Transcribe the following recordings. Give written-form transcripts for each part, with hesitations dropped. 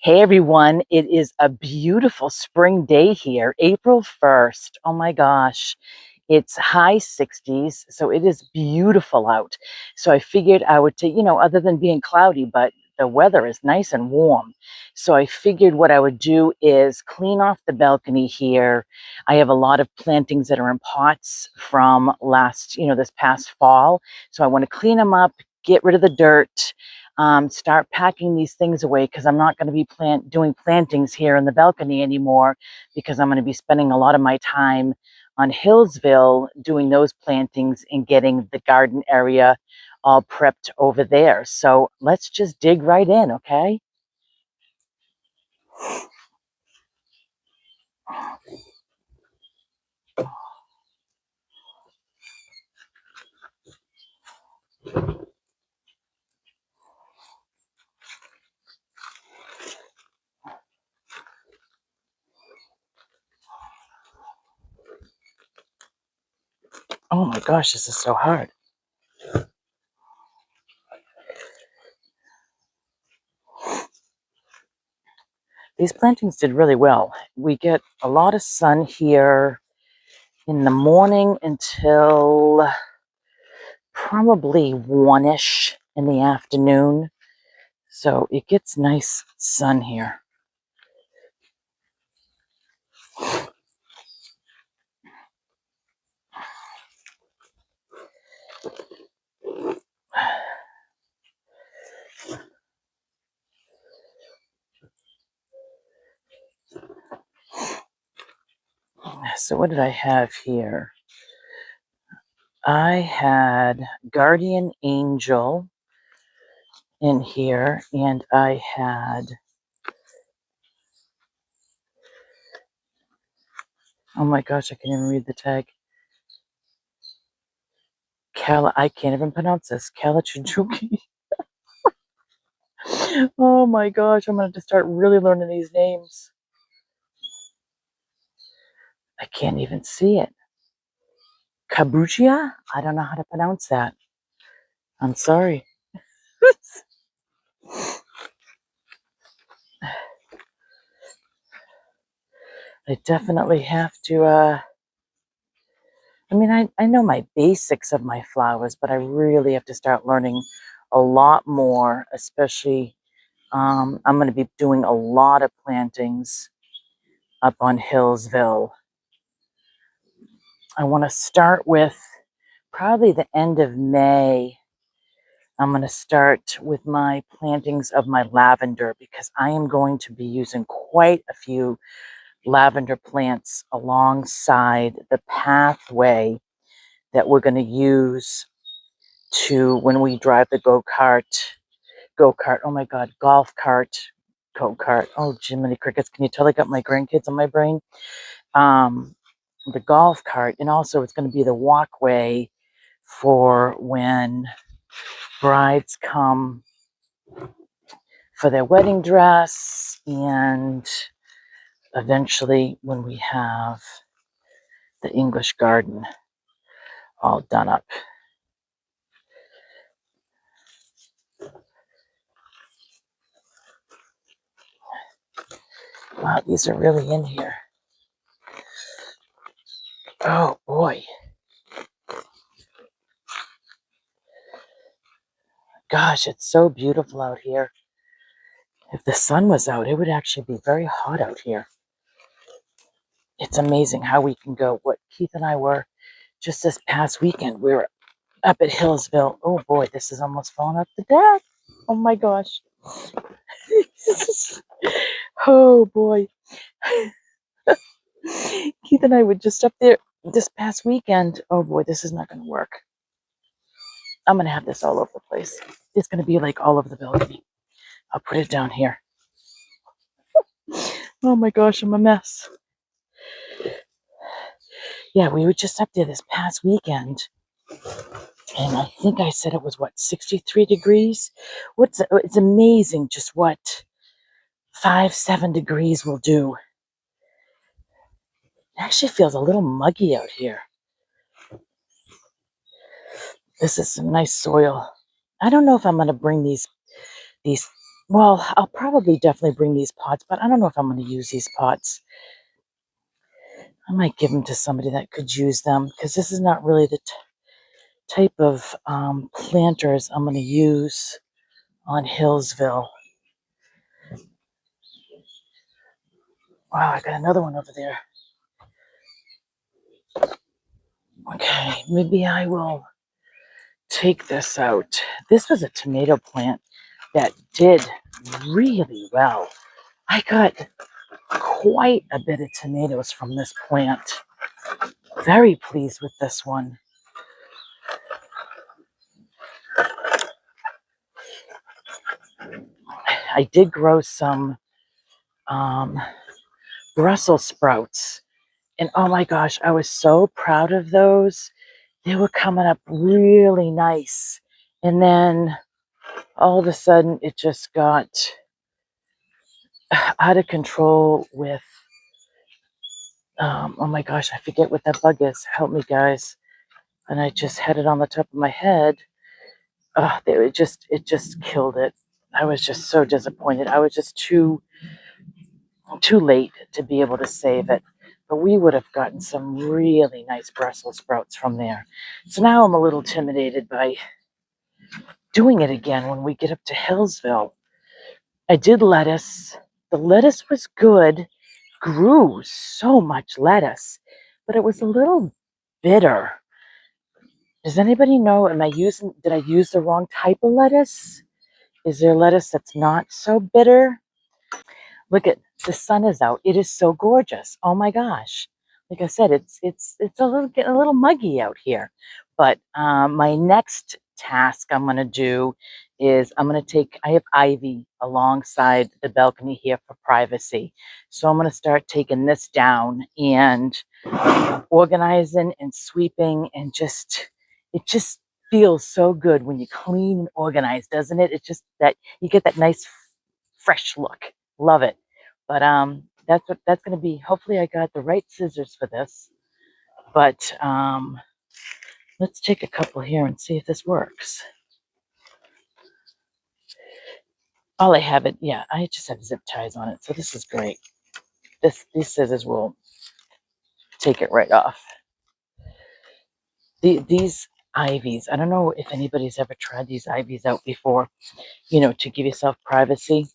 Hey everyone, it is a beautiful spring day here, April 1st. Oh my gosh, it's high 60s, so it is beautiful out. So I figured I would take, other than being cloudy, but the weather is nice and warm. So I figured what I would do is clean off the balcony here. I have a lot of plantings that are in pots from this past fall. So I want to clean them up, get rid of the dirt, start packing these things away because I'm not going to be doing plantings here in the balcony anymore because I'm going to be spending a lot of my time on Hillsville doing those plantings and getting the garden area all prepped over there. So let's just dig right in, okay? Oh my gosh, this is so hard. These plantings did really well. We get a lot of sun here in the morning until probably 1-ish in the afternoon. So it gets nice sun here. So what did I have here? I had Guardian Angel in here, and I had, oh my gosh, I can't even read the tag. I can't even pronounce this. Calachujuki. Oh my gosh, I'm going to have to start really learning these names. I can't even see it. Kabuchia? I don't know how to pronounce that. I'm sorry. I definitely have to, I know my basics of my flowers, but I really have to start learning a lot more, especially, I'm going to be doing a lot of plantings up on Hillsville. I want to start with probably the end of May. I'm going to start with my plantings of my lavender because I am going to be using quite a few lavender plants alongside the pathway that we're going to use to when we drive the oh my God, golf cart, go-kart. Oh, Jiminy Crickets, can you tell I got my grandkids on my brain? The golf cart, and also it's going to be the walkway for when brides come for their wedding dress, and eventually when we have the English garden all done up. Wow, these are really in here. Oh boy. Gosh, it's so beautiful out here. If the sun was out, it would actually be very hot out here. It's amazing how we can go. What Keith and I were just this past weekend, we were up at Hillsville. Oh boy, this is almost falling up to death. Oh my gosh. Oh boy. Keith and I were just up there this past weekend. Oh boy, this is not going to work. I'm going to have this all over the place. It's going to be like all over the balcony. I'll put it down here. Oh my gosh, I'm a mess. Yeah, we were just up there this past weekend. And I think I said it was, 63 degrees? It's amazing just what 5-7 degrees will do. It actually feels a little muggy out here. This is some nice soil. I don't know if I'm going to bring these Well, I'll probably definitely bring these pots, but I don't know if I'm going to use these pots. I might give them to somebody that could use them, because this is not really the type of planters I'm going to use on Hillsville. Wow, I got another one over there. Okay, maybe I will take this out. This was a tomato plant that did really well. I got quite a bit of tomatoes from this plant. Very pleased with this one. I did grow some Brussels sprouts, and oh my gosh, I was so proud of those. They were coming up really nice, and then all of a sudden it just got out of control with oh my gosh, I forget what that bug is. Help me, guys. And I just had it on the top of my head. It just killed it. I was just so disappointed. I was just too late to be able to save it. But we would have gotten some really nice Brussels sprouts from there. So now I'm a little intimidated by doing it again when we get up to Hillsville. I did lettuce. The lettuce was good, grew so much lettuce, but it was a little bitter. Does anybody know, did I use the wrong type of lettuce? Is there lettuce that's not so bitter? Look at, the sun is out. It is so gorgeous. Oh my gosh. Like I said, it's getting a little muggy out here. But my next task I'm going to do is I have ivy alongside the balcony here for privacy. So I'm going to start taking this down and organizing and sweeping, and it just feels so good when you clean and organize, doesn't it? It's just that you get that nice fresh look. Love it. But that's going to be. Hopefully I got the right scissors for this. But let's take a couple here and see if this works. All I have I just have zip ties on it, so this is great. These scissors will take it right off. These ivies, I don't know if anybody's ever tried these ivies out before, to give yourself privacy.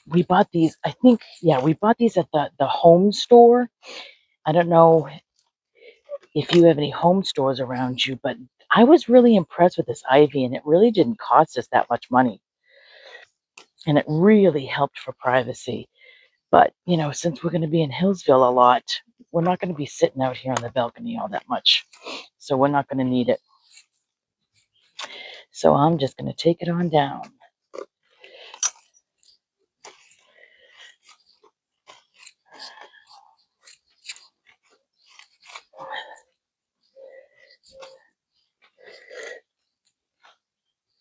We bought these, I think, we bought these at the home store. I don't know if you have any home stores around you, but I was really impressed with this ivy, and it really didn't cost us that much money. And it really helped for privacy. But, since we're going to be in Hillsville a lot, we're not going to be sitting out here on the balcony all that much. So we're not going to need it. So I'm just going to take it on down.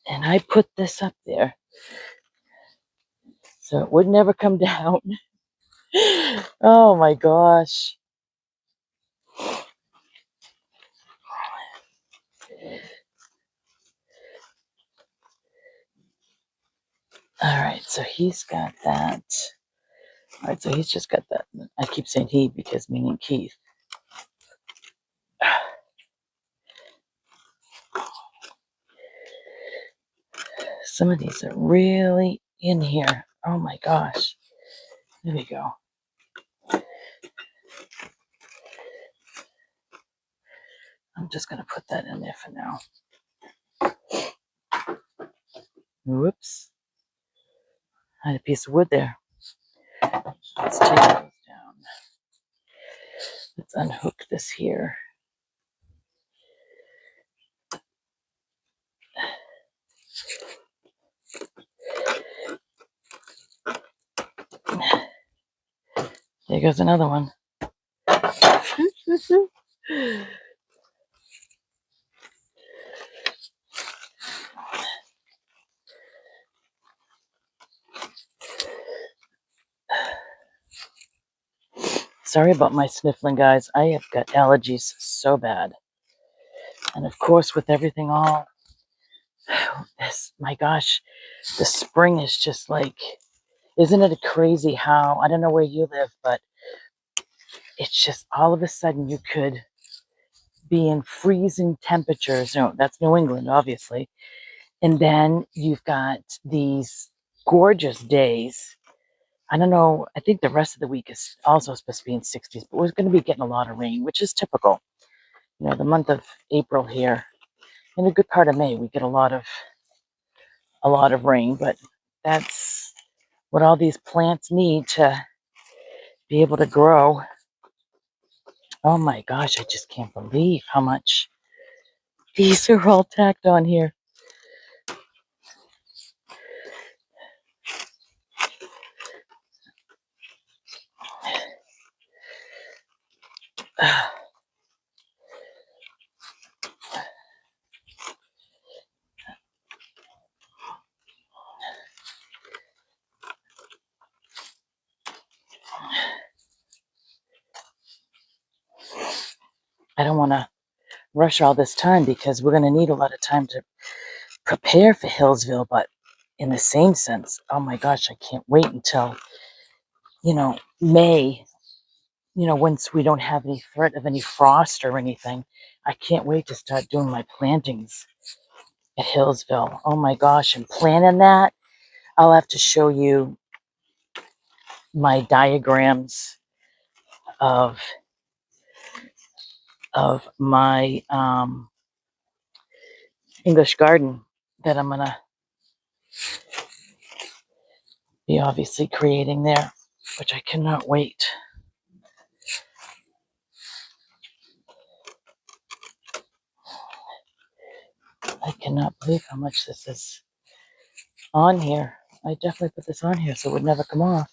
And I put this up there so it would never come down. Oh my gosh. All right, so he's got that. All right, so he's just got that. I keep saying he because meaning Keith. Some of these are really in here. Oh my gosh. There we go. I'm just going to put that in there for now. Whoops. I had a piece of wood there. Let's take those down. Let's unhook this here. There goes another one. Sorry about my sniffling, guys. I have got allergies so bad. And of course, with everything all My gosh, the spring is just like, isn't it crazy how, I don't know where you live, but it's just all of a sudden you could be in freezing temperatures. No, that's New England, obviously. And then you've got these gorgeous days. I don't know, I think the rest of the week is also supposed to be in 60s, but we're going to be getting a lot of rain, which is typical. You know, the month of April here, in a good part of May, we get a lot of rain, but that's what all these plants need to be able to grow. Oh my gosh, I just can't believe how much these are all tacked on here. I don't want to rush all this time because we're going to need a lot of time to prepare for Hillsville, but in the same sense, oh my gosh, I can't wait until, May, once we don't have any threat of any frost or anything. I can't wait to start doing my plantings at Hillsville. Oh my gosh, and planning that, I'll have to show you my diagrams of my English garden that I'm gonna be obviously creating there, which I cannot wait. I cannot believe how much this is on here. I definitely put this on here so it would never come off.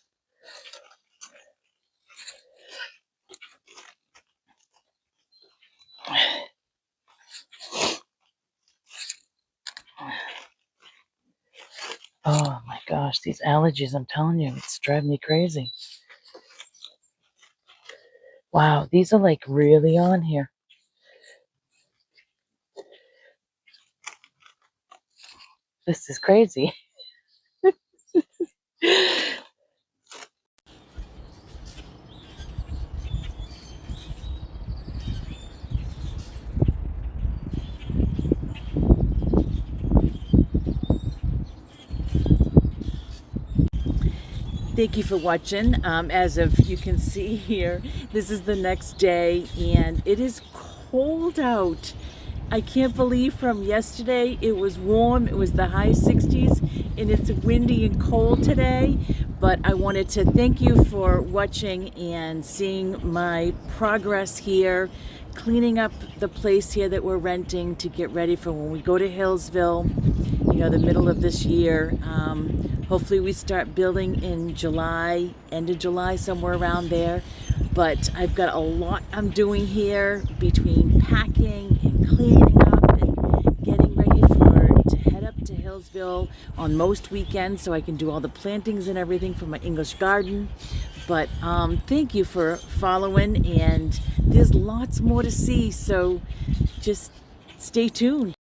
Oh my gosh, these allergies, I'm telling you, it's driving me crazy. Wow, these are like really on here. This is crazy. Thank you for watching. As of you can see here, this is the next day and it is cold out. I can't believe from yesterday it was warm, it was the high 60s, and it's windy and cold today. But I wanted to thank you for watching and seeing my progress here, cleaning up the place here that we're renting to get ready for when we go to Hillsville, the middle of this year. Hopefully we start building in July, end of July, somewhere around there. But I've got a lot I'm doing here between packing and cleaning up and getting ready to head up to Hillsville on most weekends so I can do all the plantings and everything for my English garden. But thank you for following, and there's lots more to see, so just stay tuned.